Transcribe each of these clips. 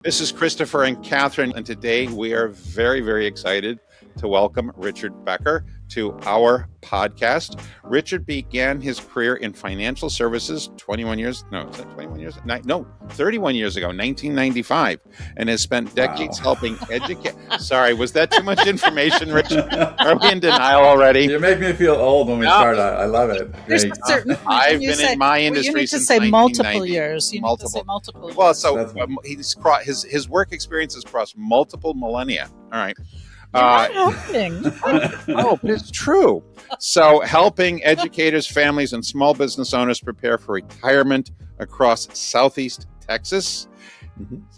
This is Christopher and Katherine, and today we are very, very excited to welcome Richard Becker to our podcast. Richard began his career in financial services 21 years, no, is that 21 years? No, 31 years ago, 1995, and has spent decades helping educate. Sorry, was that too much information, Richard? Are we in denial already? You make me feel old when we start. I love it. There's Great. a certain point I've when you been say, in my well, industry you need to since say multiple 1990. years. You need to say multiple years. Well, so That's one. his work experience has crossed multiple millennia. All right. You're not helping. Oh, but it's true. So helping educators, families, and small business owners prepare for retirement across Southeast Texas.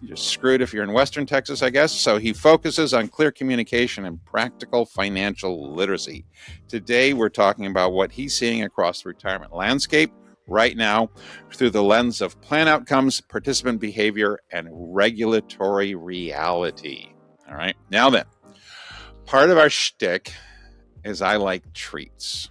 You're screwed if you're in Western Texas, I guess. So he focuses on clear communication and practical financial literacy. Today, we're talking about what he's seeing across the retirement landscape right now through the lens of plan outcomes, participant behavior, and regulatory reality. All right. Now then, part of our shtick is I like treats.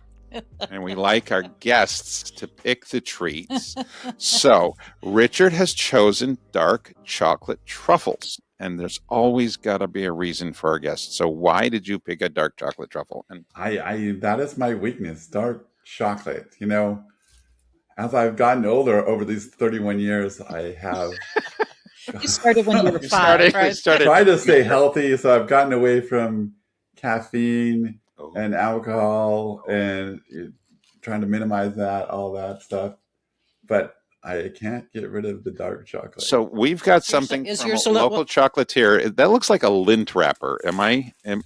And we like our guests to pick the treats. So Richard has chosen dark chocolate truffles. And there's always got to be a reason for our guests. So why did you pick a dark chocolate truffle? And I that is my weakness, dark chocolate. You know, as I've gotten older over these 31 years, I have You started when you were five, right? tried to stay healthy. So I've gotten away from caffeine and alcohol and trying to minimize that, all that stuff. But I can't get rid of the dark chocolate. So we've got something from a local chocolatier. That looks like a lint wrapper.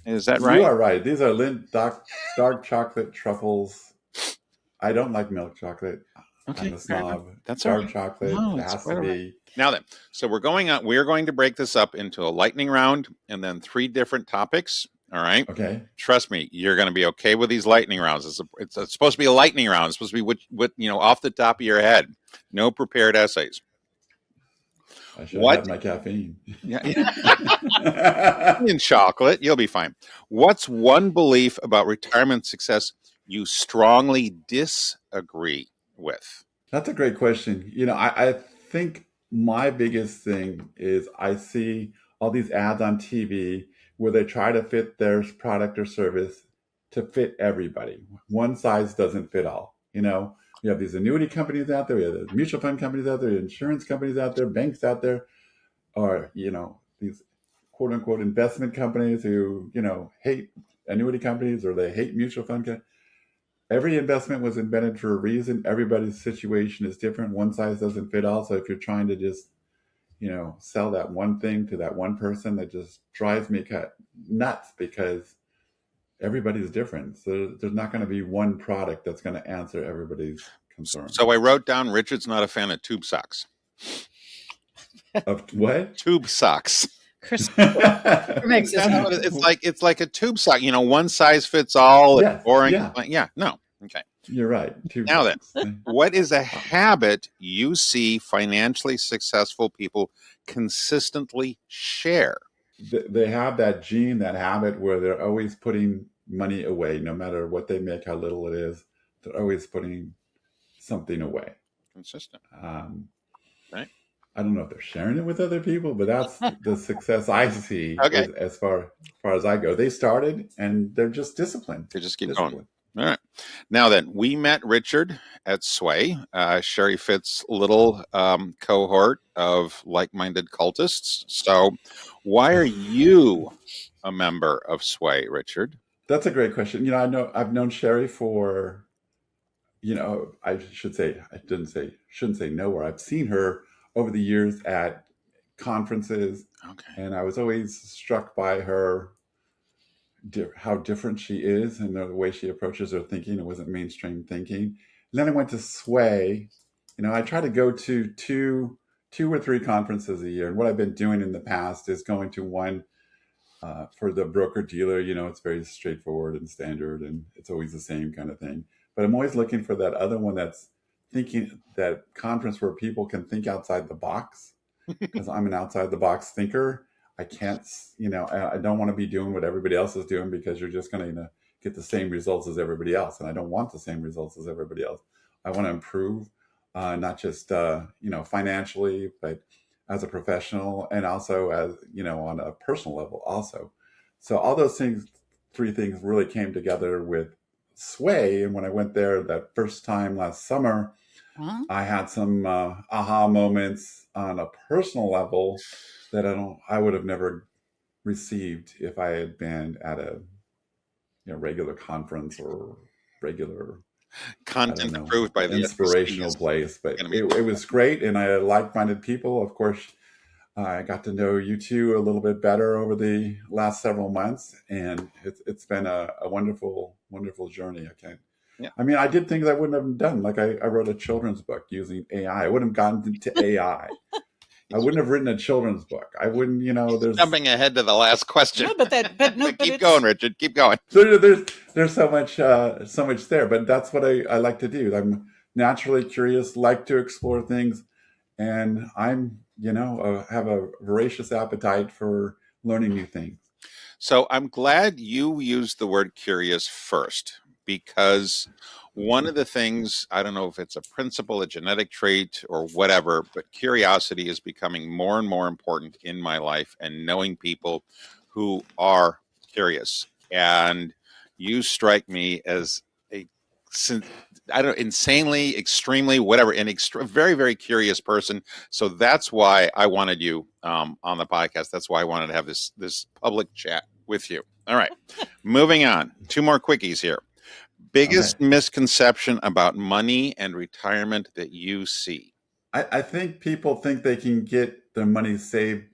Is that right? You are right. These are Lindt dark chocolate truffles. I don't like milk chocolate. Okay, I'm a snob. That's dark right. chocolate. No, it has to be. Now then, so we're going to break this up into a lightning round and then 3 different topics. All right. Okay. Trust me, you're going to be okay with these lightning rounds. It's supposed to be a lightning round. It's supposed to be what off the top of your head. No prepared essays. I should have had my caffeine. Yeah. In chocolate, you'll be fine. What's one belief about retirement success you strongly disagree with? That's a great question. I think my biggest thing is I see all these ads on TV where they try to fit their product or service to fit everybody. One size doesn't fit all. We have these annuity companies out there, we have the mutual fund companies out there, insurance companies out there, banks out there, or, these quote unquote investment companies who, hate annuity companies or they hate mutual fund companies. Every investment was invented for a reason. Everybody's situation is different. One size doesn't fit all. So if you're trying to just sell that one thing to that one person, that just drives me nuts because everybody's different. So there's not going to be one product that's going to answer everybody's concern. So I wrote down Richard's not a fan of tube socks. Of what? Tube socks. It's like a tube sock. One size fits all. Yes, boring. yeah. No. Okay. You're right. Now then, what is a habit you see financially successful people consistently share? They have that gene, that habit where they're always putting money away, no matter what they make, how little it is. They're always putting something away. Consistent. Right. I don't know if they're sharing it with other people, but that's the success I see. Okay. As far as I go. They started and they're just disciplined. They just keep going. All right. Now then, we met Richard at Sway, Sherry Fitt's little cohort of like-minded cultists. So why are you a member of Sway, Richard? That's a great question. I've known Sherry for, I shouldn't say nowhere. I've seen her over the years at conferences. Okay. And I was always struck by her, how different she is and the way she approaches her thinking. It wasn't mainstream thinking. And then I went to Sway. I try to go to two or three conferences a year. And what I've been doing in the past is going to one for the broker dealer. It's very straightforward and standard and it's always the same kind of thing. But I'm always looking for that other one that's thinking, that conference where people can think outside the box, because I'm an outside the box thinker. I can't, I don't want to be doing what everybody else is doing because you're just going to get the same results as everybody else. And I don't want the same results as everybody else. I want to improve, not just, financially, but as a professional and also as, on a personal level also. So all those things, three things really came together with Sway. And when I went there that first time last summer, I had some aha moments on a personal level that I would have never received if I had been at a regular conference or regular content approved by the inspirational place. But it was great, and I had like-minded people. Of course, I got to know you two a little bit better over the last several months, and it's been a wonderful, wonderful journey. Yeah. I mean, I did things I wouldn't have done. Like I wrote a children's book using AI. I wouldn't have gotten into AI. I wouldn't have written a children's book. I wouldn't, there's jumping ahead to the last question. No, but keep going, Richard. Keep going. There's so much there, but that's what I like to do. I'm naturally curious, like to explore things, and I'm, have a voracious appetite for learning new things. So I'm glad you used the word curious first, because one of the things, I don't know if it's a principle, a genetic trait, or whatever, but curiosity is becoming more and more important in my life, and knowing people who are curious. And you strike me as insanely, extremely, whatever, very, very curious person. So that's why I wanted you on the podcast. That's why I wanted to have this public chat with you. All right, moving on. 2 more quickies here. Biggest misconception about money and retirement that you see? I think people think they can get their money saved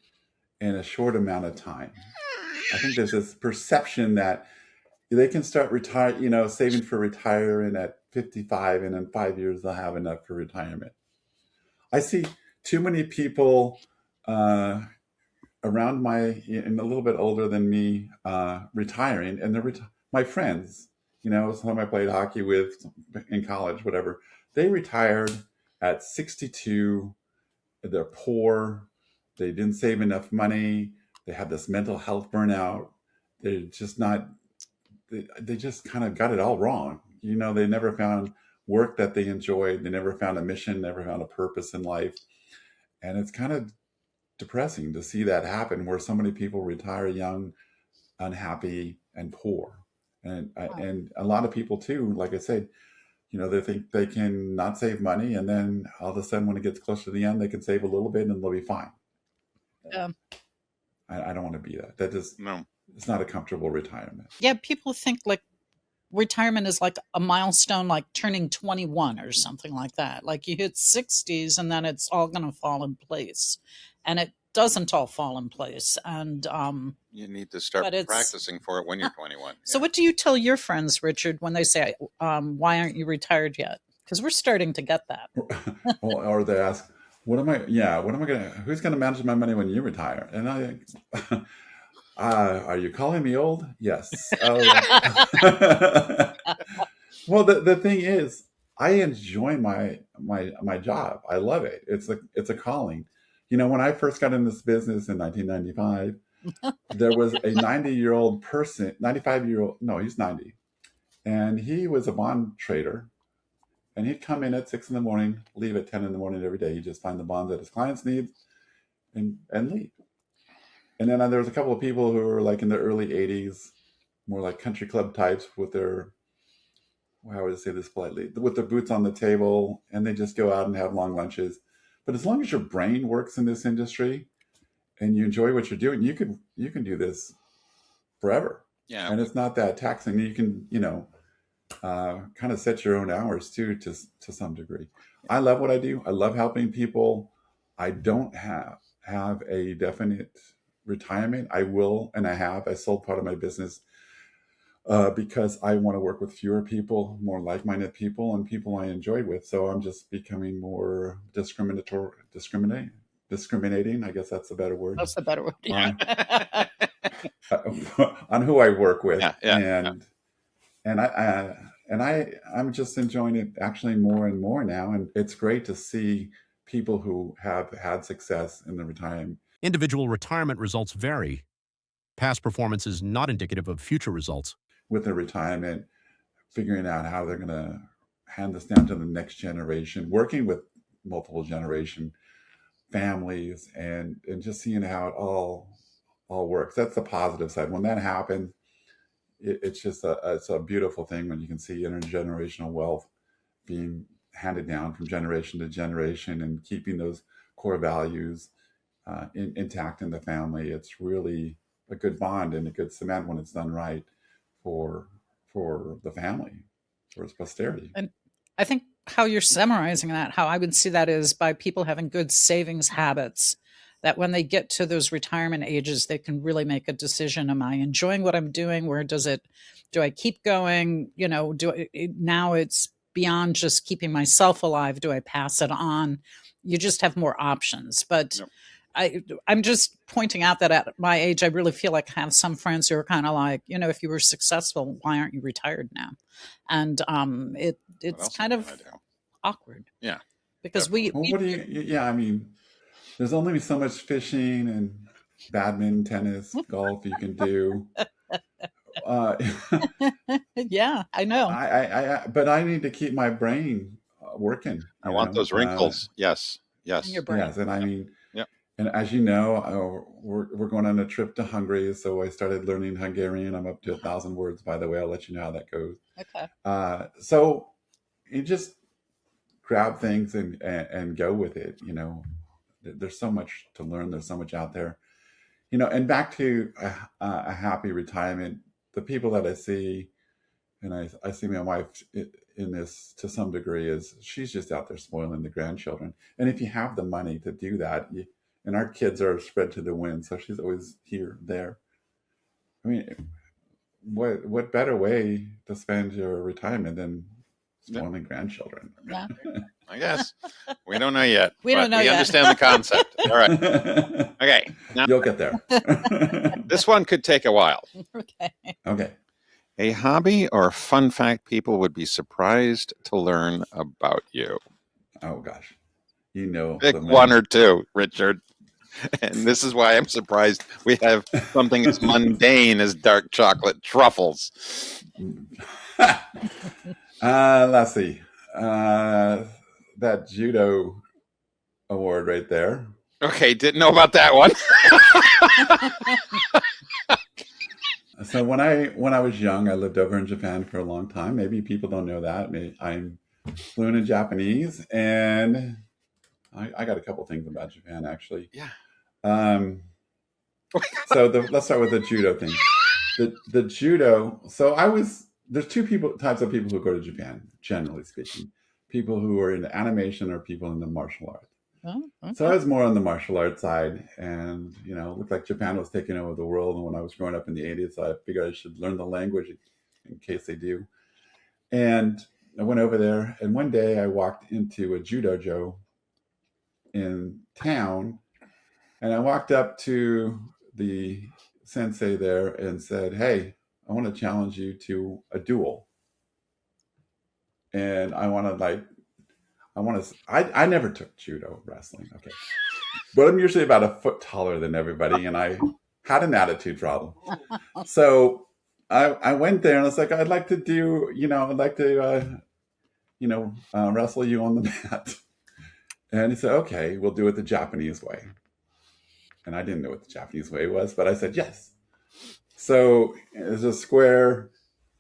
in a short amount of time. I think there's this perception that they can start saving for retirement at 55, and in 5 years they'll have enough for retirement. I see too many people around and a little bit older than me retiring, and they're my friends. Some I played hockey with in college, whatever. They retired at 62. They're poor. They didn't save enough money. They had this mental health burnout. They're just not. They just kind of got it all wrong. They never found work that they enjoyed. They never found a mission, never found a purpose in life. And it's kind of depressing to see that happen, where so many people retire young, unhappy, and poor. And a lot of people too, like I said, they think they can not save money, and then all of a sudden when it gets close to the end, they can save a little bit and they'll be fine. Yeah. I don't want to be that. That is no. It's not a comfortable retirement. Yeah, people think like retirement is like a milestone, like turning 21 or something like that. Like you hit 60s and then it's all going to fall in place. And it doesn't all fall in place. And you need to start practicing for it when you're 21. So what do you tell your friends, Richard, when they say, why aren't you retired yet? Because we're starting to get that. Or they ask, who's going to manage my money when you retire? And are you calling me old? Yes. Well, the thing is, I enjoy my job. I love it. It's a calling. When I first got in this business in 1995, there was a 90-year-old person, 95-year-old, no, he's 90. And he was a bond trader. And he'd come in at 6 a.m, leave at 10 a.m. every day. He'd just find the bonds that his clients need and leave. And then there was a couple of people who were like in their early 80s, more like country club types with their, how would I say this politely, with their boots on the table, and they just go out and have long lunches. But as long as your brain works in this industry and you enjoy what you're doing, you can do this forever. Yeah. And it's not that taxing. You can, kind of set your own hours too, to some degree. I love what I do. I love helping people. I don't have a definite retirement. I will, and I sold part of my business because I want to work with fewer people, more like-minded people, and people I enjoy with. So I'm just becoming more discriminating. I guess that's a better word. That's the better word. Yeah. On who I work with. And I'm just enjoying it actually more and more now. And it's great to see people who have had success in the retirement. Individual retirement results vary. Past performance is not indicative of future results. With their retirement, figuring out how they're going to hand this down to the next generation, working with multiple generation, families and just seeing how it all works. That's the positive side. When that happens, it's just it's a beautiful thing when you can see intergenerational wealth being handed down from generation to generation and keeping those core values intact in the family. It's really a good bond and a good cement when it's done right for the family, for its posterity. And I think how you're summarizing that, how I would see that is by people having good savings habits, that when they get to those retirement ages, they can really make a decision. Am I enjoying what I'm doing? Do I keep going? Now it's beyond just keeping myself alive. Do I pass it on? You just have more options. But yep. I'm just pointing out that at my age, I really feel like I have some friends who are kind of like, if you were successful, why aren't you retired now? And it's kind of awkward. Yeah. Because I mean, there's only so much fishing and badminton, tennis, golf you can do. Yeah, I know. But I need to keep my brain working. I want those wrinkles. Yes. In your brain. Yes, and I mean, yep. And as you know, we're going on a trip to Hungary, so I started learning Hungarian. I'm up to 1,000 words, by the way. I'll let you know how that goes. Okay. So you just grab things and go with it. There's so much to learn. There's so much out there. And back to a happy retirement. The people that I see, and I see my wife in this to some degree, is she's just out there spoiling the grandchildren. And if you have the money to do that, and our kids are spread to the wind, so she's always here, there. I mean, what better way to spend your retirement than spoiling grandchildren? Yeah. I guess. We don't know yet. We don't know yet. We understand the concept. All right. Okay. Now, you'll get there. This one could take a while. Okay. A hobby or fun fact people would be surprised to learn about you. Oh, gosh. Pick one or two, Richard. And this is why I'm surprised we have something as mundane as dark chocolate truffles. Let's see. That judo award right there. Okay, didn't know about that one. So when I was young, I lived over in Japan for a long time. Maybe people don't know that. I'm fluent in Japanese, and I got a couple things about Japan, actually. Yeah. So let's start with the judo thing. The judo. So there's two types of people who go to Japan, generally speaking. People who are into animation or people into martial arts. Oh, okay. So I was more on the martial arts side, and it looked like Japan was taking over the world. And when I was growing up in the 80s, I figured I should learn the language in case they do. And I went over there, and one day I walked into a judo in town, and I walked up to the sensei there and said, "Hey, I want to challenge you to a duel. And I never took judo wrestling. Okay. But I'm usually about a foot taller than everybody. And I had an attitude problem. So I went there and I was like, I'd like to wrestle you on the mat. And he said, okay, we'll do it the Japanese way. And I didn't know what the Japanese way was, but I said, yes. So there's a square.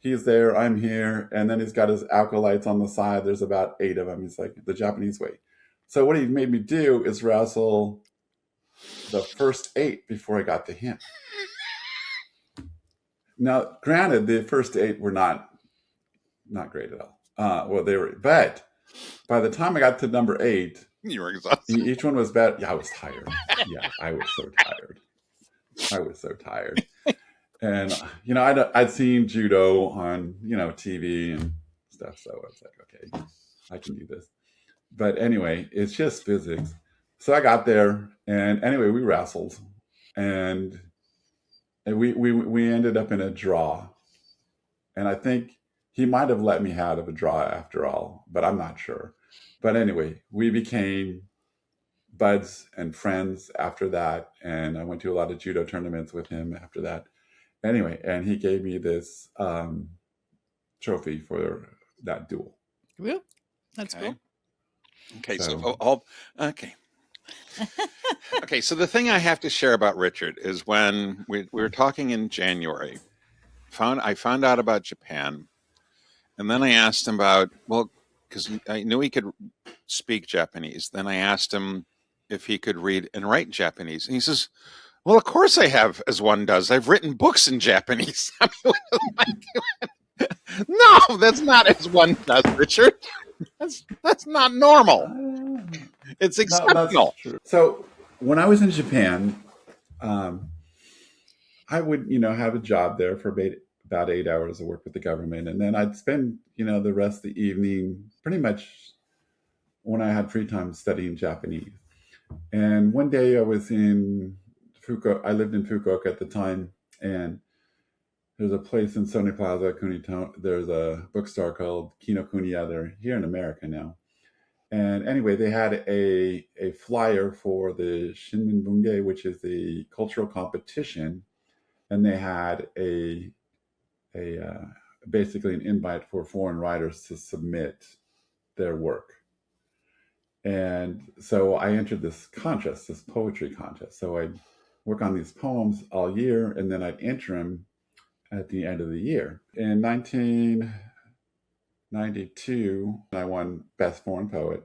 He's there, I'm here, and then he's got his acolytes on the side. There's about 8 of them. He's like, the Japanese way. So what he made me do is wrestle the first 8 before I got to him. Now, granted, the first 8 were not great at all. But by the time I got to number 8, you were exhausted. Each one was better. Yeah, I was tired. Yeah, I was so tired. And, I'd seen judo on, TV and stuff. So I was like, okay, I can do this. But anyway, it's just physics. So I got there and anyway, we wrestled and we ended up in a draw. And I think he might have let me out of a draw after all, but I'm not sure. But anyway, we became buds and friends after that. And I went to a lot of judo tournaments with him after that. Anyway, and he gave me this trophy for that duel. Well, that's cool. Okay, So Okay, so the thing I have to share about Richard is when we were talking in January, I found out about Japan, and then I asked him about, well, because I knew he could speak Japanese. Then I asked him if he could read and write Japanese, and he says, "Well, of course I have, as one does. I've written books in Japanese." I mean, no, that's not as one does, Richard. That's not normal. It's No, exceptional. that's true. So when I was in Japan, I would, have a job there for about 8 hours of work with the government. And then I'd spend, the rest of the evening pretty much when I had free time studying Japanese. And one day I was in Fukuoka. I lived in Fukuoka at the time. And there's a place in Sony Plaza, Kunito. There's a bookstore called Kinokuniya. They're here in America now. And anyway, they had a flyer for the Shinmin Bungei, which is the cultural competition, and they had a basically an invite for foreign writers to submit their work. And so I entered this contest, this poetry contest. So I'd work on these poems all year, and then I'd enter them at the end of the year. In 1992, I won Best Foreign Poet.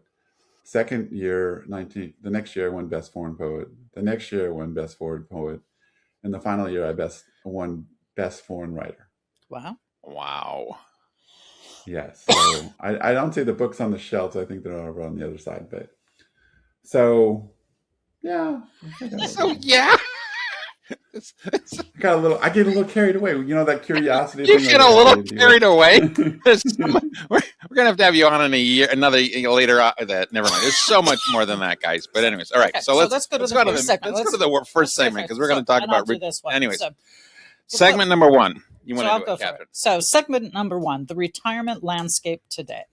Second year, the next year I won Best Foreign Poet. The next year I won Best Foreign Poet. And the final year I won Best Foreign Writer. Wow. Yes. So I don't see the books on the shelves. I think they're over on the other side. But so, yeah. So, yeah. I get a little carried away. That curiosity. You get a little carried away. We're gonna have to have you on in another later. Never mind. There's so much more than that, guys. But anyways, all right. Okay, so let's go to the first segment. Let's go to the first segment because we're going to talk about this one. Anyways, So, segment number one. You want to do it, Katherine? So segment number one: the retirement landscape today.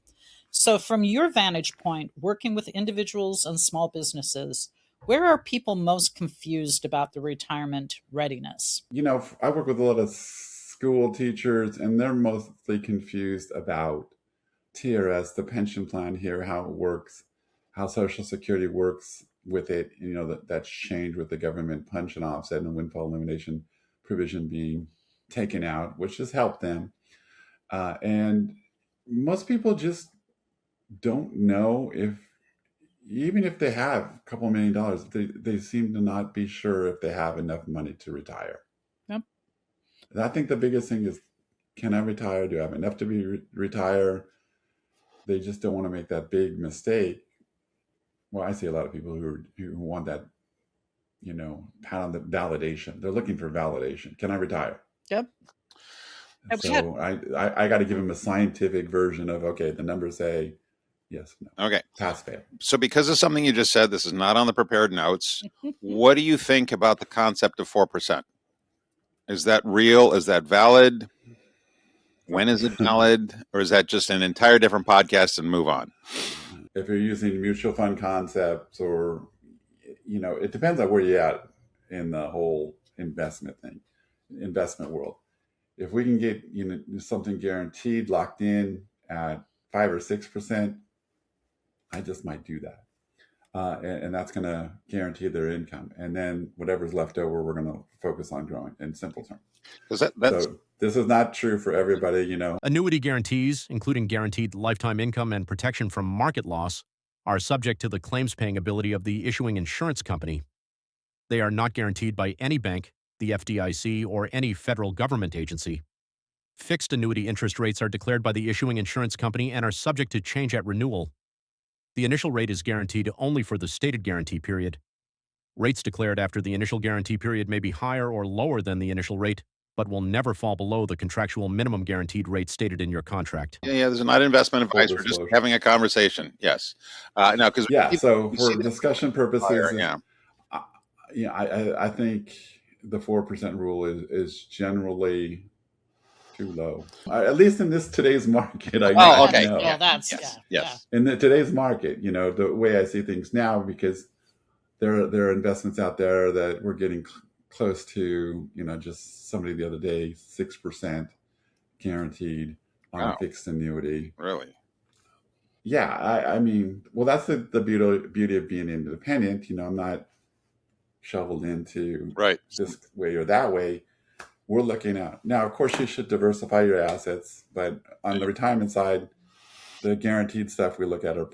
So, from your vantage point, working with individuals and small businesses, where are people most confused about the retirement readiness? I work with a lot of school teachers, and they're mostly confused about TRS, the pension plan here, how it works, how Social Security works with it. That's changed with the government pension offset and windfall elimination provision being taken out, which has helped them. And most people just don't know even if they have a couple $1 million, they seem to not be sure if they have enough money to retire. Yep. And I think the biggest thing is, can I retire? Do I have enough to retire? They just don't want to make that big mistake. Well, I see a lot of people who want that, pat on the validation. They're looking for validation. Can I retire? Yep. So I got to give them a scientific version of, okay, the numbers say yes, no. Okay. Pass, fail. So because of something you just said, this is not on the prepared notes. What do you think about the concept of 4%? Is that real? Is that valid? When is it valid? Or is that just an entire different podcast and move on? If you're using mutual fund concepts or, it depends on where you're at in the whole investment world. If we can get, something guaranteed, locked in at 5 or 6%, I just might do that. And that's going to guarantee their income. And then whatever's left over, we're going to focus on growing in simple terms. So this is not true for everybody, Annuity guarantees, including guaranteed lifetime income and protection from market loss, are subject to the claims-paying ability of the issuing insurance company. They are not guaranteed by any bank, the FDIC, or any federal government agency. Fixed annuity interest rates are declared by the issuing insurance company and are subject to change at renewal. The initial rate is guaranteed only for the stated guarantee period. Rates declared after the initial guarantee period may be higher or lower than the initial rate, but will never fall below the contractual minimum guaranteed rate stated in your contract. Yeah, this is not investment advice. We're just having a conversation. Yes. So for discussion purposes, I think the 4% rule is generally too low, at least in today's market. Okay. Know. Yeah, that's yes. In today's market, the way I see things now, because there are investments out there that we're getting close to, just somebody the other day, 6% guaranteed on a fixed annuity. Really? Yeah, I mean, well, that's the beauty of being independent. I'm not shoveled into Right. this way or that way. We're looking at now. Of course, you should diversify your assets, but on the retirement side, the guaranteed stuff we look at are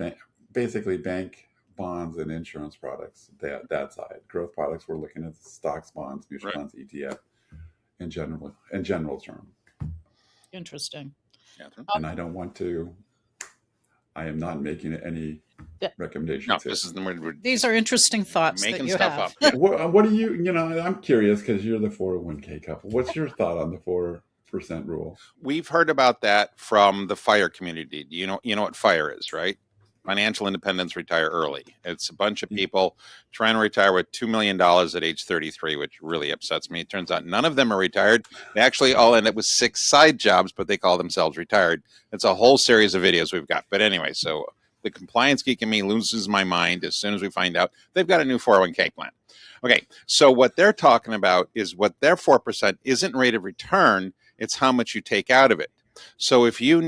basically bank bonds and insurance products. That side, growth products, we're looking at stocks, bonds, mutual Right. funds, ETF in general term. Interesting. Katherine? And I don't want to. I am not making any Yeah. recommendations. No, here. this is These are interesting thoughts making that you stuff have. up. Yeah. What do you? I'm curious because you're the 401k couple. What's your thought on the 4% rule? We've heard about that from the FIRE community. You know what FIRE is, right? Financial Independence Retire Early. It's a bunch of people trying to retire with $2 million at age 33, which really upsets me. It turns out none of them are retired. They actually all end up with 6 side jobs, but they call themselves retired. It's a whole series of videos we've got. But anyway, so the compliance geek in me loses my mind as soon as we find out they've got a new 401k plan. Okay, so what they're talking about is what their 4% isn't rate of return, it's how much you take out of it. So if your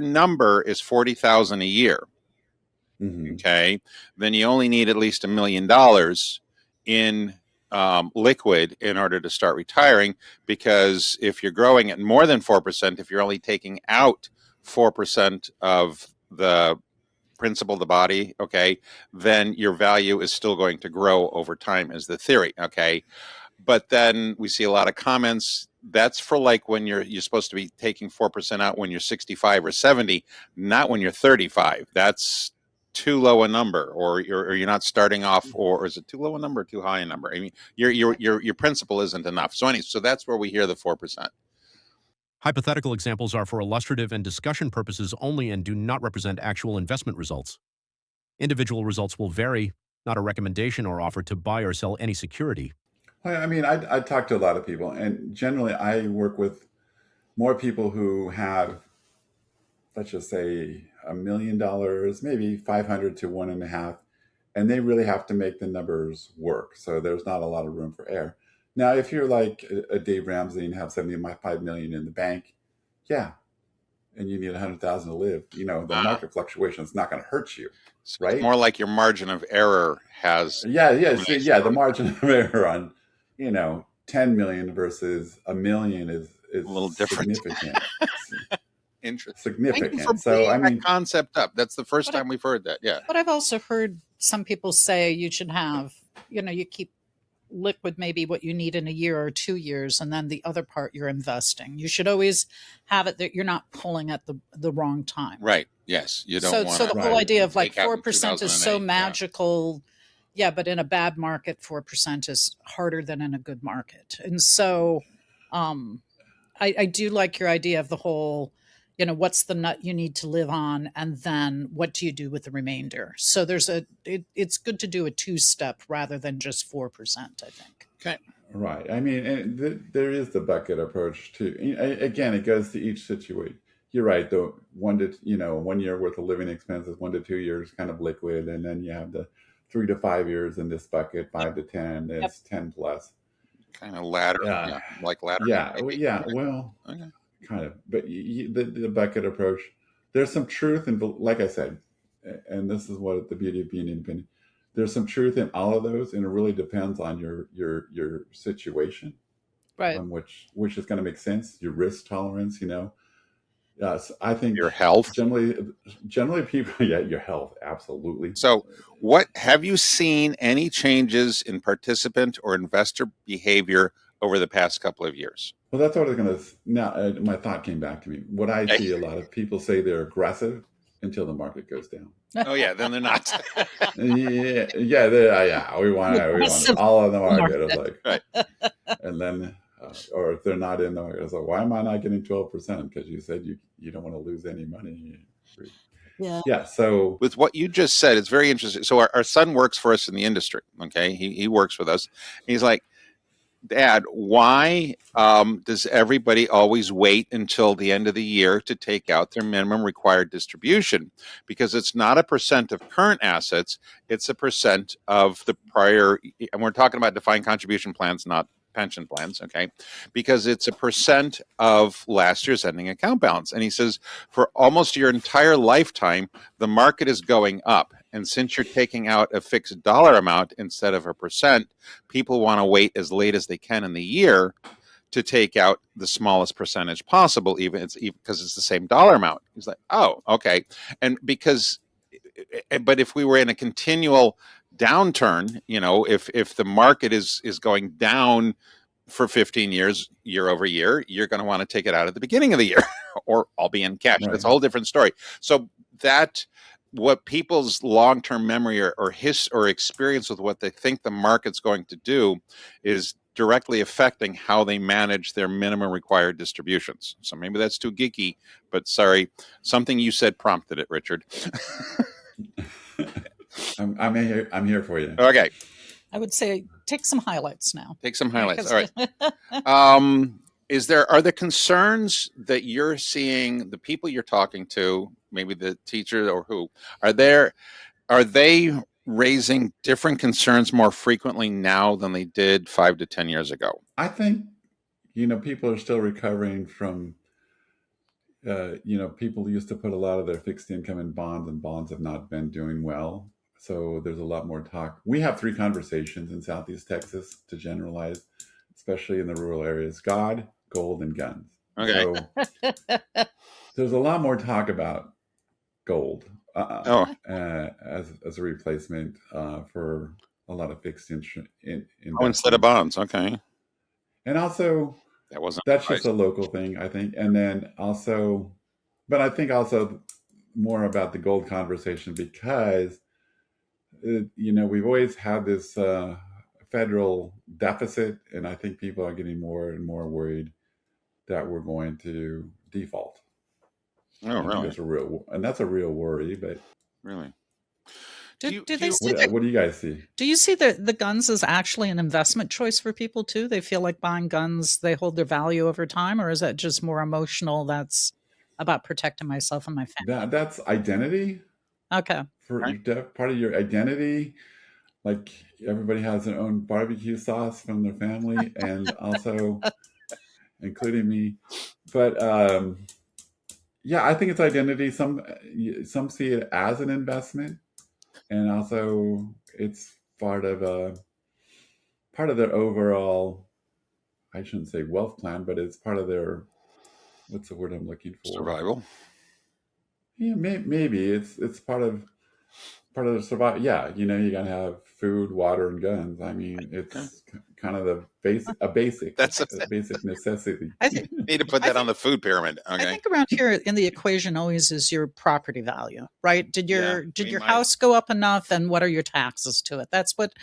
number is 40,000 a year, okay, then you only need at least $1 million in liquid in order to start retiring, because if you're growing at more than 4%, if you're only taking out 4% of the principal of the body, okay, then your value is still going to grow over time, is the theory, okay? But then we see a lot of comments. That's for like when you're supposed to be taking 4% out when you're 65 or 70, not when you're 35. That's too low a number, or you're not starting off, or is it too low a number or too high a number? I mean, your principal isn't enough. So so that's where we hear the 4%. Hypothetical examples are for illustrative and discussion purposes only and do not represent actual investment results. Individual results will vary, not a recommendation or offer to buy or sell any security. Well, I mean, I talk to a lot of people, and generally I work with more people who have, let's just say, $1 million, maybe 500 to 1.5, and they really have to make the numbers work. So there's not a lot of room for error. Now, if you're like a Dave Ramsey and have 75 million in the bank, yeah, and you need 100,000 to live, the market fluctuation is not going to hurt you, So right? it's more like your margin of error has. The margin of error on, 10 million versus a million is a little different. Significant. Interesting. Significant. Thank you for So I bringing that concept up. That's the first But time we've heard that. Yeah. But I've also heard some people say you should have, you keep liquid maybe what you need in a year or 2 years, and then the other part you're investing. You should always have it that you're not pulling at the wrong time. Right. Yes. You don't want So the to. whole idea of like take out in 4% is so 2008, yeah. magical. Yeah, but in a bad market, 4% is harder than in a good market. And so I do like your idea of the whole, what's the nut you need to live on, and then what do you do with the remainder? So it's good to do a 2-step rather than just 4%, I think. Okay. Right. I mean, and there is the bucket approach too. Again, it goes to each situation. You're right, though. 1 year worth of living expenses, 1 to 2 years kind of liquid, and then you have the 3 to 5 years in this bucket, 5 to 10, it's 10 plus. Kind of ladder. Yeah. Like ladder. Yeah, maybe. well, Okay. kind of. But the bucket approach, there's some truth in, like I said, and this is what the beauty of being independent. There's some truth in all of those, and it really depends on your situation, Right. on which is going to make sense, your risk tolerance. Yes, I think Your health. generally people, your health, absolutely. So, what have you seen any changes in participant or investor behavior over the past couple of years? Well, that's what I was going to. Now, my thought came back to me. What I see a lot of people say they're aggressive until the market goes down. Oh yeah, then they're not. We want all of the market. It's like, Right. And then, or if they're not in the market, it's like, why am I not getting 12%? Because you said you don't want to lose any money. Yeah. Yeah. So With what you just said, it's very interesting. So our son works for us in the industry. Okay, he works with us. He's like, Dad, why does everybody always wait until the end of the year to take out their minimum required distribution? Because it's not a percent of current assets, it's a percent of the prior, and we're talking about defined contribution plans, not pension plans, okay, because it's a percent of last year's ending account balance. And he says for almost your entire lifetime, the market is going up. And since you're taking out a fixed dollar amount instead of a percent, people want to wait as late as they can in the year to take out the smallest percentage possible, even because it's the same dollar amount. He's like, oh, okay. And but if we were in a continual downturn, if the market is going down for 15 years, year over year, you're going to want to take it out at the beginning of the year or I'll be in cash. Right. That's a whole different story. So what people's long-term memory or experience with what they think the market's going to do is directly affecting how they manage their minimum required distributions. So maybe that's too geeky, but sorry, something you said prompted it, Richard. I'm here for you. Okay. I would say take some highlights now. Take some highlights. All right. Are there concerns that you're seeing, the people you're talking to, maybe the teacher or who, are they raising different concerns more frequently now than they did 5 to 10 years ago? I think, people are still recovering from, people used to put a lot of their fixed income in bonds, and bonds have not been doing well. So there's a lot more talk. We have 3 conversations in Southeast Texas, to generalize, especially in the rural areas: God, gold, and guns. Okay. So there's a lot more talk about gold as a replacement for a lot of fixed instead of bonds. Okay. And also, that's just a local thing, I think. And then also, but I think also more about the gold conversation, because we've always had this federal deficit, and I think people are getting more and more worried that we're going to default. Oh, really? That's a real worry. But really, what do you guys see? Do you see the guns as actually an investment choice for people too? They feel like buying guns, they hold their value over time, or is that just more emotional? That's about protecting myself and my family. That's identity. Okay. Part of your identity, like everybody has their own barbecue sauce from their family, and also including me. But yeah, I think it's identity. Some see it as an investment, and also it's part of their overall, I shouldn't say wealth plan, but it's part of their, what's the word I'm looking for? Survival. Yeah, maybe it's part of the survival. Yeah, you're gonna have food, water, and guns. I mean, it's kind of a basic necessity. I think need to put that on the food pyramid. Okay. I think around here in the equation always is your property value, right? Did your house go up enough, and what are your taxes to it? That's what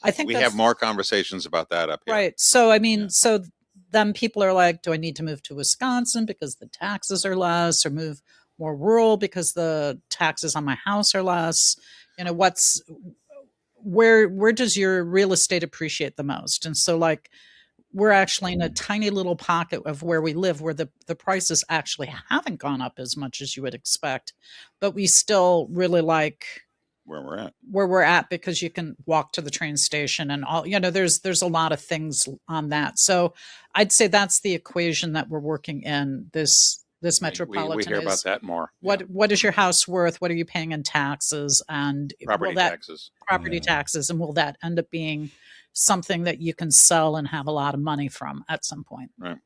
I think. We have more conversations about that up here. Right. So I mean, so then people are like, do I need to move to Wisconsin because the taxes are less, or move more rural because the taxes on my house are less? Where does your real estate appreciate the most? And so like we're actually in a tiny little pocket of where we live, where the prices actually haven't gone up as much as you would expect, but we still really like where we're at because you can walk to the train station and all, there's a lot of things on that. So I'd say that's the equation that we're working in this metropolitan. We hear about that more. What is your house worth? What are you paying in taxes and property taxes? Property taxes, and will that end up being something that you can sell and have a lot of money from at some point? Right.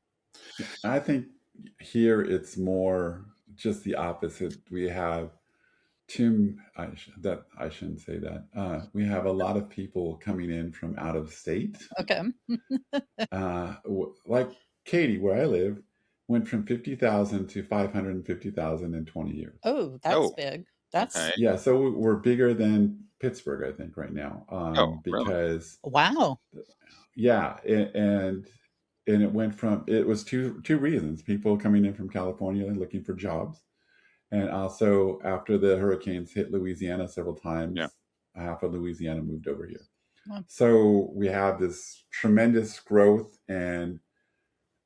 I think here it's more just the opposite. We have I shouldn't say that. We have a lot of people coming in from out of state. Okay. Like Katie, where I live, went from 50,000 to 550,000 in 20 years. Oh, that's big. That's okay. Yeah. So we're bigger than Pittsburgh, I think, right now. Because really? Wow. Yeah, and it went from, it was two reasons: people coming in from California looking for jobs, and also after the hurricanes hit Louisiana several times, half of Louisiana moved over here. Wow. So we have this tremendous growth, and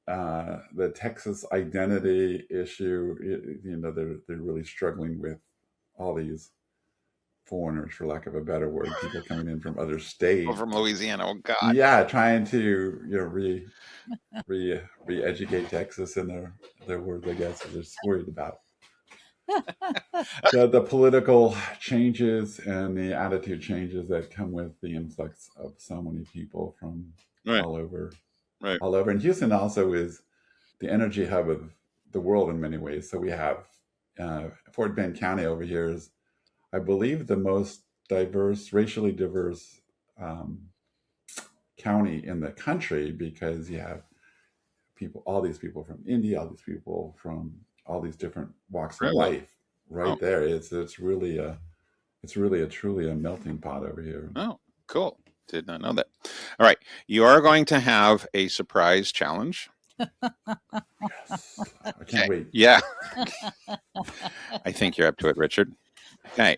the Texas identity issue, they're really struggling with all these foreigners, for lack of a better word, people coming in from other states. From Louisiana. Oh God. Yeah, trying to re-educate Texas in their words, I guess, they're just worried about the political changes and the attitude changes that come with the influx of so many people from Right. all over. Right. All over. And Houston also is the energy hub of the world in many ways. So we have Fort Bend County over here is, I believe, the most diverse, racially diverse county in the country, because you have all these people from India, all these people from all these different walks of life right there. It's truly a melting pot over here. Oh, cool. Did not know that. All right. You are going to have a surprise challenge. Yes. I can't wait. Yeah. I think you're up to it, Richard. Okay.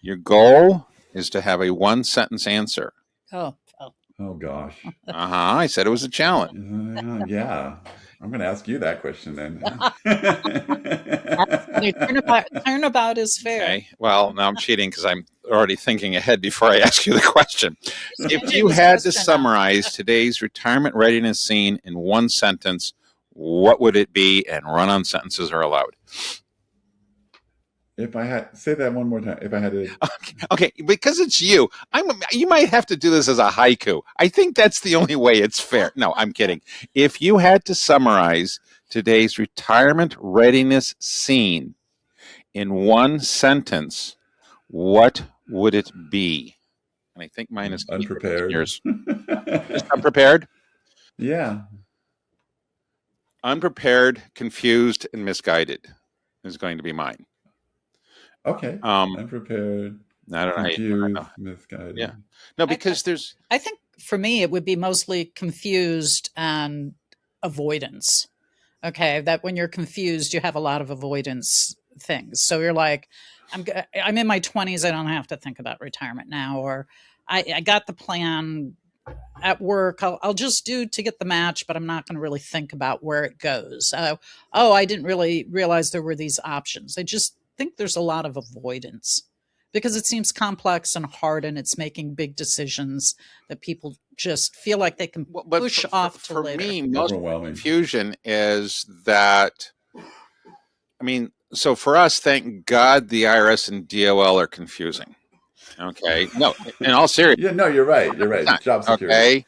Your goal is to have a 1-sentence answer. Oh gosh. I said it was a challenge. Yeah. I'm going to ask you that question then. Turnabout is fair. Okay. Well, now I'm cheating because I'm already thinking ahead before I ask you the question. If you had to summarize today's retirement readiness scene in 1 sentence, what would it be? And run-on sentences are allowed. If I had, say that one more time. If I had to. Okay, because it's you. You might have to do this as a haiku. I think that's the only way it's fair. No, I'm kidding. If you had to summarize today's retirement readiness scene in 1 sentence, what would it be? And I think mine is unprepared. Yours. Just unprepared? Yeah. Unprepared, confused, and misguided is going to be mine. Okay. Unprepared, confused, misguided. Yeah. No, because I think for me it would be mostly confused and avoidance. Okay, that when you're confused, you have a lot of avoidance things. So you're like, I'm in my 20s. I don't have to think about retirement now, or I got the plan at work. I'll just do to get the match, but I'm not going to really think about where it goes. I didn't really realize there were these options. I just think there's a lot of avoidance because it seems complex and hard, and it's making big decisions that people just feel like they can push off to later. For me, most confusion is that, so for us, thank God the IRS and DOL are confusing. Okay. No, in all seriousness. Yeah, no, you're right. You're right. Job security. Okay.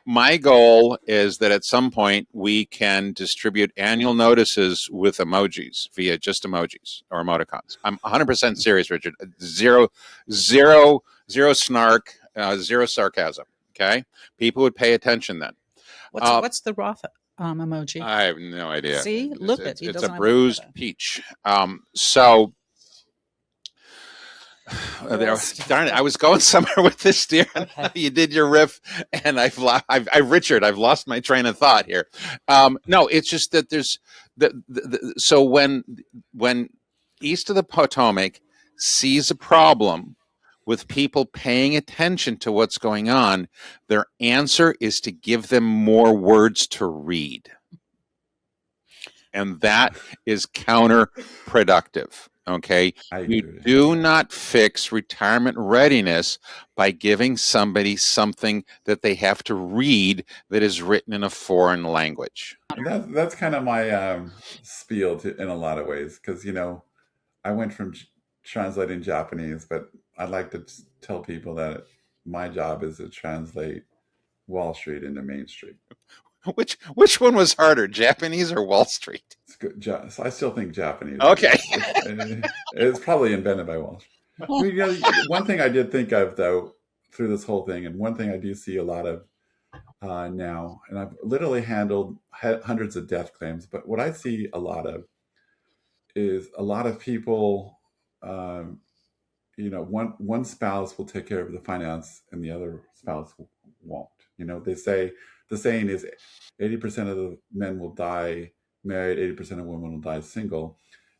My goal is that at some point we can distribute annual notices with emojis via just emojis or emoticons. I'm 100% serious, Richard. Zero snark, zero sarcasm. Okay. People would pay attention then. What's the Roth emoji? I have no idea. See, it's a bruised peach. So. Darn it! I was going somewhere with this, dear. Okay. You did your riff, and Richard, I've lost my train of thought here. No, it's just that there's so when East of the Potomac sees a problem with people paying attention to what's going on, their answer is to give them more words to read, and that is counterproductive. Okay, you do not fix retirement readiness by giving somebody something that they have to read that is written in a foreign language. And that's kind of my spiel in a lot of ways, because I went from translating Japanese, but I'd like to tell people that my job is to translate Wall Street into Main Street. Which one was harder, Japanese or Wall Street? It's good. So I still think Japanese. Okay. It's probably invented by Wall Street. One thing I did think of, though, through this whole thing, and one thing I do see a lot of now, and I've literally handled hundreds of death claims, but what I see a lot of is a lot of people, one spouse will take care of the finance and the other spouse won't. The saying is 80% of the men will die married, 80% of women will die single.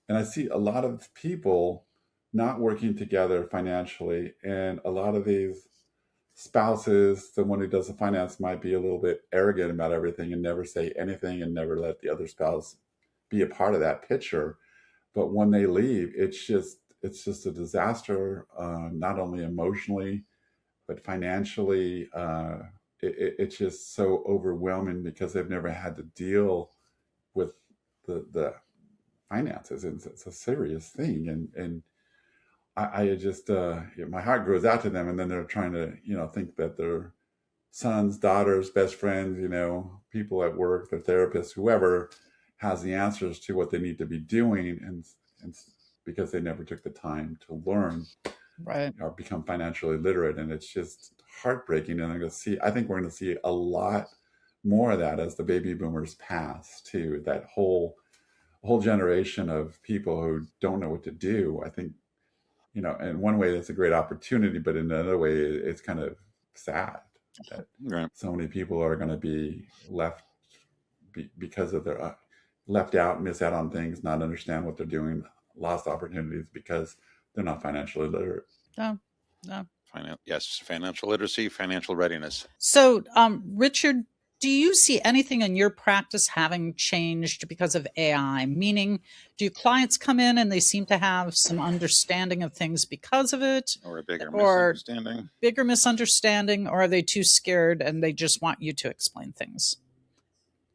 And I see a lot of people not working together financially. And a lot of these spouses, the one who does the finance might be a little bit arrogant about everything and never say anything and never let the other spouse be a part of that picture. But when they leave, it's just it's just a disaster, not only emotionally but financially. It's just so overwhelming because they've never had to deal with the finances. It's a serious thing, and I just my heart goes out to them, and then they're trying to think that their sons, daughters, best friends, people at work, their therapists, whoever has the answers to what they need to be doing, and because they never took the time to learn Right. or become financially literate, and it's just heartbreaking. And I think we're going to see a lot more of that as the baby boomers pass too. That whole generation of people who don't know what to do. I think in one way it's a great opportunity, but in another way it's kind of sad that Right. so many people are going to be left because of their left out, miss out on things, not understand what they're doing, lost opportunities because they're not financially literate. No, no. Yes, financial literacy, financial readiness. So, Richard, do you see anything in your practice having changed because of AI? Meaning, do clients come in and they seem to have some understanding of things because of it, Or a bigger or misunderstanding. bigger misunderstanding, or are they too scared and they just want you to explain things?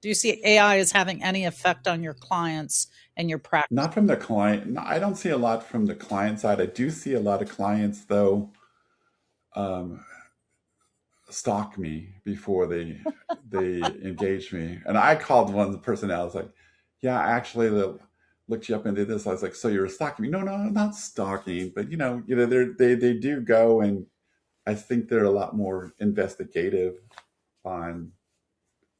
Do you see AI as having any effect on your clients and your practice? Not from the client. No, I don't see a lot from the client side. I do see a lot of clients though stalk me before they engage me. And I called one person out. I was like, yeah, actually they looked you up and did this. I was like, so you're stalking me? No, I'm not stalking, but they do go, and I think they're a lot more investigative on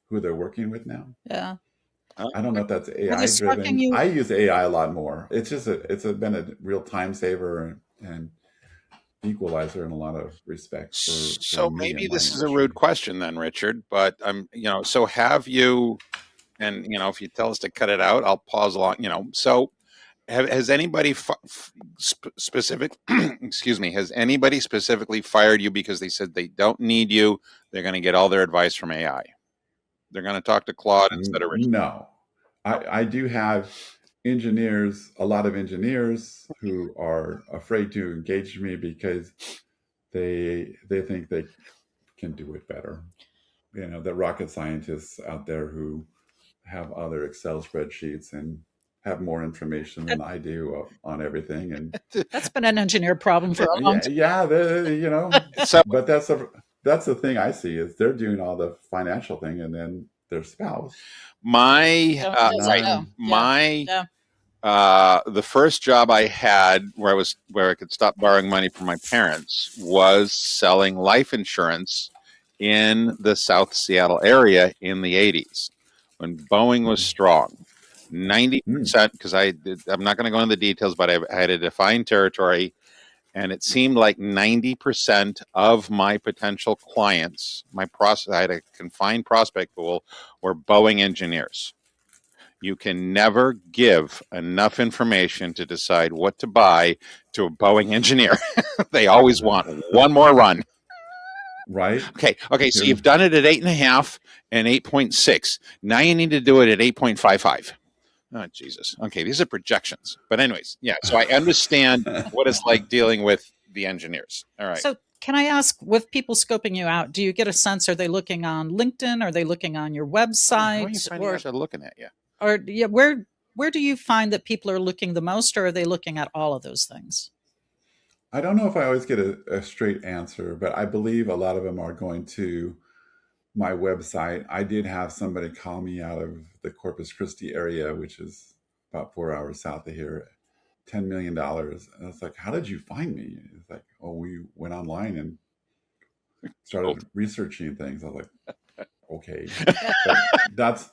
who they're working with now. Yeah. I don't know if that's Are they AI stalking driven. you? I use AI a lot more. It's just been a real time saver and equalizer in a lot of respects for So me maybe and my this is a industry. rude question then, Richard, but so have you, and if you tell us to cut it out, I'll pause along, so has anybody specific, excuse me, has anybody specifically fired you because they said they don't need you, they're going to get all their advice from AI? They're going to talk to Claude instead of Richard? No, I do have engineers, a lot of engineers who are afraid to engage me because they think they can do it better. The rocket scientists out there who have other Excel spreadsheets and have more information than I do on everything. And That's been an engineer problem for a long time. So but that's the thing I see is they're doing all the financial thing, and then their spouse. my Don't right, say no. my Yeah. the first job I had where I could stop borrowing money from my parents was selling life insurance in the South Seattle area in the 80s when Boeing was strong. 90%, because I'm not going to go into the details, but I had a defined territory, and it seemed like 90% of my potential clients, I had a confined prospect pool, were Boeing engineers. You can never give enough information to decide what to buy to a Boeing engineer. They always want one more run. Right. Okay. So you've done it at 8.5 and 8.6. Now you need to do it at 8.55. Oh, Jesus. Okay. These are projections. But anyways, yeah. So I understand what it's like dealing with the engineers. All right. So can I ask, with people scoping you out, do you get a sense, are they looking on LinkedIn? Are they looking on your website? How are you finding out they're looking at you? Or where do you find that people are looking the most, or are they looking at all of those things? I don't know if I always get a straight answer, but I believe a lot of them are going to my website. I did have somebody call me out of the Corpus Christi area, which is about 4 hours south of here, $10 million. And it's like, how did you find me? It's like, oh, we went online and started researching things. I was like, okay, that's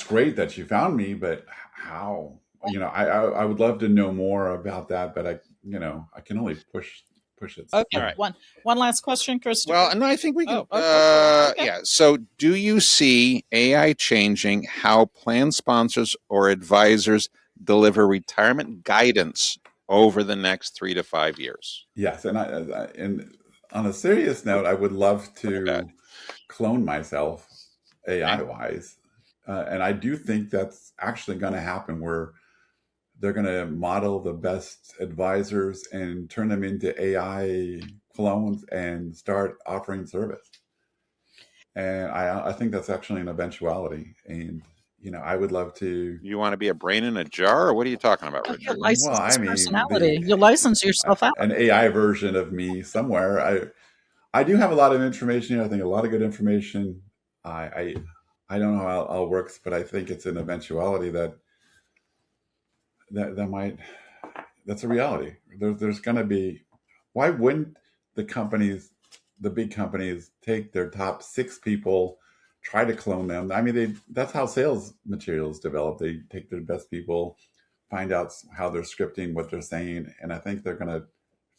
great that you found me, but how? I would love to know more about that, but I can only push it. Okay. All right. One last question, Christopher. Well, no, I think we can. Okay. Yeah. So, do you see AI changing how plan sponsors or advisors deliver retirement guidance over the next 3 to 5 years? Yes, and on a serious note, I would love to clone myself AI wise, and I do think that's actually going to happen, where they're going to model the best advisors and turn them into AI clones and start offering service. And I think that's actually an eventuality. And, I would love to. You want to be a brain in a jar, or what are you talking about, You Richard? license Well, I this mean, personality. You license yourself out. an AI version of me somewhere. I do have a lot of information. I think a lot of good information. I don't know how it all works, but I think it's an eventuality that might. That's a reality. There's going to be. Why wouldn't the big companies, take their top 6 people, try to clone them? I mean, that's how sales materials develop. They take their best people, find out how they're scripting, what they're saying, and I think they're going to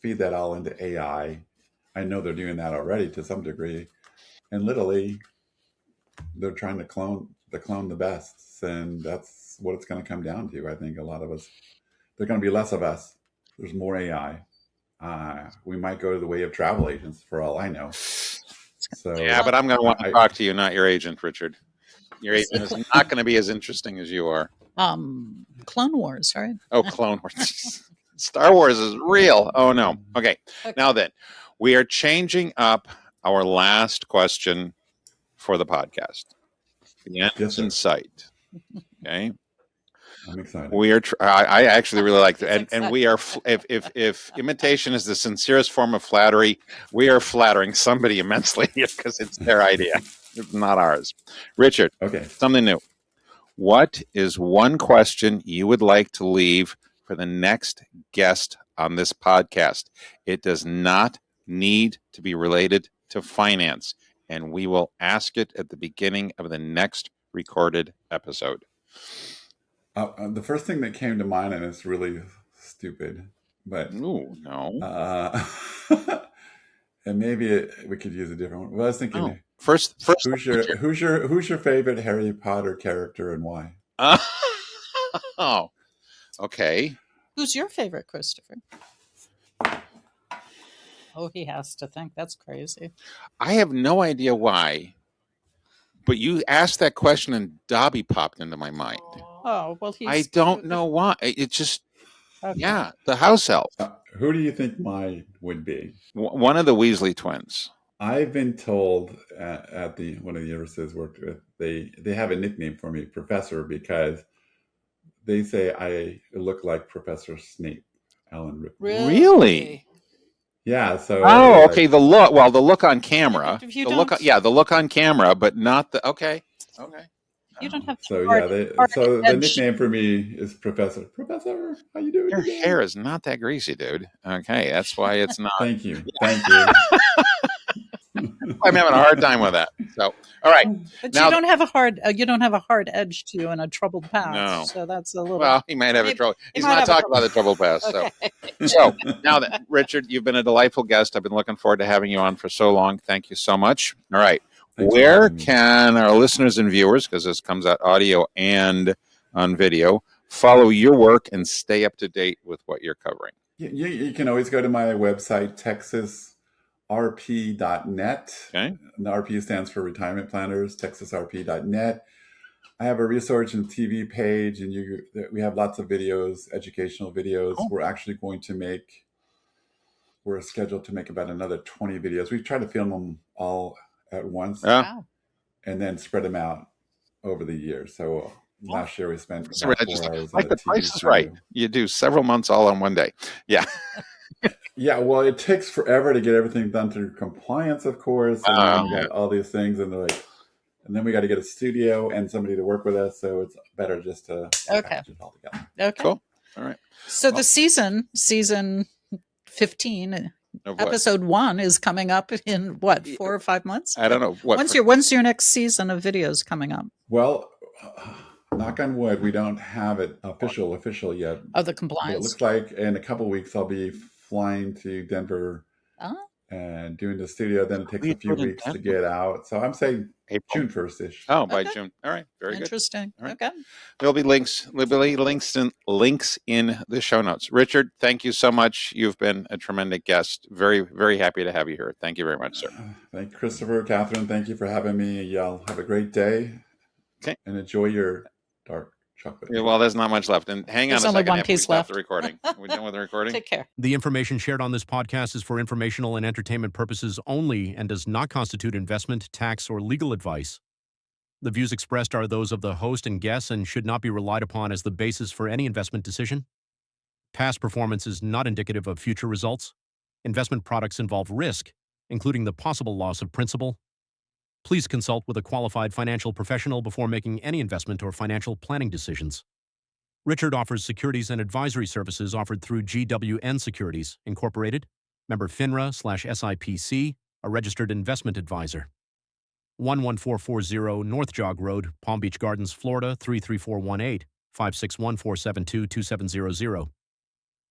feed that all into AI. I know they're doing that already to some degree, and literally, they're trying to clone the best, and that's what it's going to come down to. I think a lot of us, there's going to be less of us. There's more AI. We might go to the way of travel agents, for all I know. So Yeah, but I'm going to want to talk to you, not your agent, Richard. Your agent is not going to be as interesting as you are. Clone Wars, right? Oh, Clone Wars. Star Wars is real. Oh, no. Okay. Now then, we are changing up our last question for the podcast. The end is in sight. Okay. I'm excited. We are. I actually really like that, and we are. If imitation is the sincerest form of flattery, we are flattering somebody immensely because it's their idea, it's not ours. Richard, Okay. Something new. What is one question you would like to leave for the next guest on this podcast? It does not need to be related to finance, and we will ask it at the beginning of the next recorded episode. The first thing that came to mind, and it's really stupid, but Ooh, no. And maybe we could use a different one. Well, I was thinking, first, who's your favorite Harry Potter character and why? Oh, okay. Who's your favorite, Christopher? Oh, he has to think. That's crazy. I have no idea why, but you asked that question and Dobby popped into my mind. Oh, well, I don't know why. It just, Okay. yeah, the house elf. Who do you think mine would be? One of the Weasley twins. I've been told at one of the universities I worked with, they have a nickname for me, Professor, because they say I look like Professor Snape, Alan Rickman. Really? Yeah. So. Oh, okay. The look. Well, the look on camera. If you The don't- look. The look on camera, but not the. Okay. You don't have So hard- yeah, hard the edge. nickname for me is Professor. Professor, how you doing? Your today? hair is not that greasy, dude. Okay, that's why it's not. Thank you. Thank you. I'm having a hard time with that. So, all right. But Now- you don't have a hard edge to you and a troubled past. No. So that's a little. Well, he might have a Maybe- trouble. he He's might not have a talking about the trouble past. So, Okay. so now that Richard, you've been a delightful guest. I've been looking forward to having you on for so long. Thank you so much. All right. Thanks for Where having me. can our listeners and viewers, because this comes out audio and on video, follow your work and stay up to date with what you're covering? You can always go to my website, texasrp.net. Okay. And the RP stands for Retirement Planners, texasrp.net. I have a research and TV page, and we have lots of videos, educational videos. Cool. We're scheduled to make about another 20 videos. We try to film them all at once Wow. and then spread them out over the years. So last year we spent Sorry, about I just 4 hours on like a the TV price is studio. right. You do several months all in one day. Yeah. Yeah, well, it takes forever to get everything done through compliance, of course, and then we got all these things, and and then we got to get a studio and somebody to work with us. So it's better just to package it all together. Okay. Cool. All right. So the season 15, Of what? episode 1 is coming up in what, 4 or 5 months? I don't know what. When's your next season of videos coming up? Well, knock on wood, we don't have it official yet. Oh, the But it compliance. looks like in a couple of weeks I'll be flying to Denver Oh, and doing the studio. Then it takes you a few doing in weeks to Denver? get out. So I'm saying April. June 1st-ish. Oh, by Okay. June. All right. Very good. interesting. All right. Okay. There'll be links in the show notes. Richard, thank you so much. You've been a tremendous guest. Very, very happy to have you here. Thank you very much, sir. Thank you, Christopher, Catherine. Thank you for having me. Y'all have a great day. Okay. And enjoy your dark chocolate. Yeah, well, there's not much left. And hang There's on a only second one after we piece stop left. the recording. Are we done with the recording? Take care. The information shared on this podcast is for informational and entertainment purposes only and does not constitute investment, tax, or legal advice. The views expressed are those of the host and guests and should not be relied upon as the basis for any investment decision. Past performance is not indicative of future results. Investment products involve risk, including the possible loss of principal. Please consult with a qualified financial professional before making any investment or financial planning decisions. Richard offers securities and advisory services offered through GWN Securities, Incorporated, member FINRA/SIPC, a registered investment advisor. 11440 North Jog Road, Palm Beach Gardens, Florida 33418, 561-472-2700.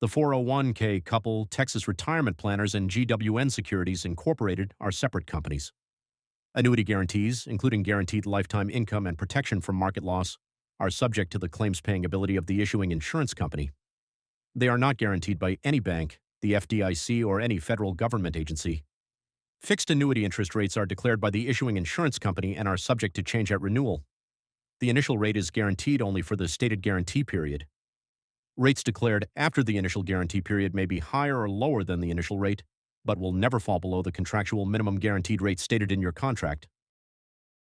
The 401k couple, Texas Retirement Planners, and GWN Securities, Incorporated are separate companies. Annuity guarantees, including guaranteed lifetime income and protection from market loss, are subject to the claims-paying ability of the issuing insurance company. They are not guaranteed by any bank, the FDIC, or any federal government agency. Fixed annuity interest rates are declared by the issuing insurance company and are subject to change at renewal. The initial rate is guaranteed only for the stated guarantee period. Rates declared after the initial guarantee period may be higher or lower than the initial rate, but will never fall below the contractual minimum guaranteed rate stated in your contract.